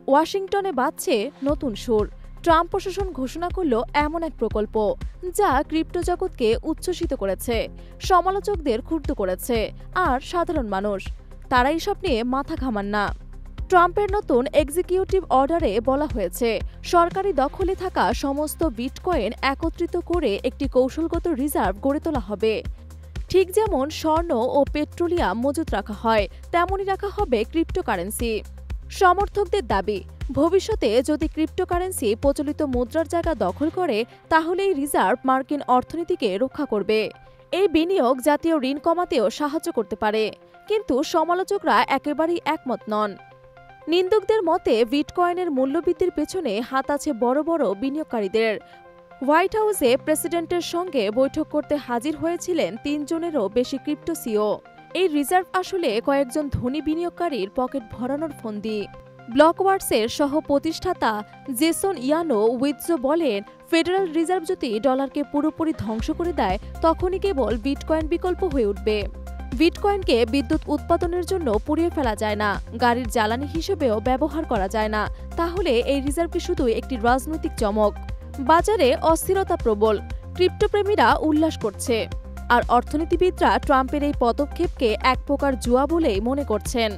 ওয়াশিংটনে বাজছে নতুন সুর। ট্রাম্প প্রশাসন ঘোষণা করল এমন এক প্রকল্প যা ক্রিপ্টো জগৎকে উচ্ছ্বসিত করেছে, সমালোচকদের ক্ষুব্ধ করেছে, আর সাধারণ মানুষ তারা এইসব নিয়ে মাথা ঘামান না। ট্রাম্পের নতুন এক্সিকিউটিভ অর্ডারে বলা হয়েছে, সরকারি দখলে থাকা সমস্ত বিটকয়েন একত্রিত করে একটি কৌশলগত রিজার্ভ গড়ে তোলা হবে। ঠিক যেমন স্বর্ণ ও পেট্রোলিয়াম মজুত রাখা হয়, তেমনই রাখা হবে ক্রিপ্টোকারেন্সি। সমর্থকদের দাবি, ভবিষ্যতে যদি ক্রিপ্টোকারেন্সি প্রচলিত মুদ্রার জায়গা দখল করে, তাহলে এই রিজার্ভ মার্কিন অর্থনীতিকে রক্ষা করবে। এই বিনিয়োগ জাতীয় ঋণ কমাতেও সাহায্য করতে পারে। কিন্তু সমালোচকরা একেবারেই একমত নন। নিন্দুকদের মতে বিটকয়েনের মূল্যবৃদ্ধির পেছনে হাত আছে বড় বড় বিনিয়োগকারীদের। হোয়াইট হাউসে প্রেসিডেন্টের সঙ্গে বৈঠক করতে হাজির হয়েছিলেন ৩ জনেরও বেশি ক্রিপ্টো সিও। এই রিজার্ভ আসলে কয়েকজন ধনী বিনিয়োগকারীর পকেট ভরানোর ফন্দি। ব্লকওয়ার্কসের সহ প্রতিষ্ঠাতা জেসন ইয়ানো উইৎজো বলেন, ফেডারেল রিজার্ভ যদি ডলারকে পুরোপুরি ধ্বংস করে দেয়, তখনই কেবল বিটকয়েন বিকল্প হয়ে উঠবে। বিটকয়েনকে বিদ্যুৎ উৎপাদনের জন্য পুড়িয়ে ফেলা যায় না, গাড়ির জ্বালানি হিসেবেও ব্যবহার করা যায় না। তাহলে এই রিজার্ভটি শুধুই একটি রাজনৈতিক চমক। বাজারে অস্থিরতা প্রবল, ক্রিপ্টোপ্রেমীরা উল্লাস করছে, আর অর্থনীতিবিদরা ট্রাম্পের এই পদক্ষেপকে এক প্রকার জুয়া বলেই মনে করছেন।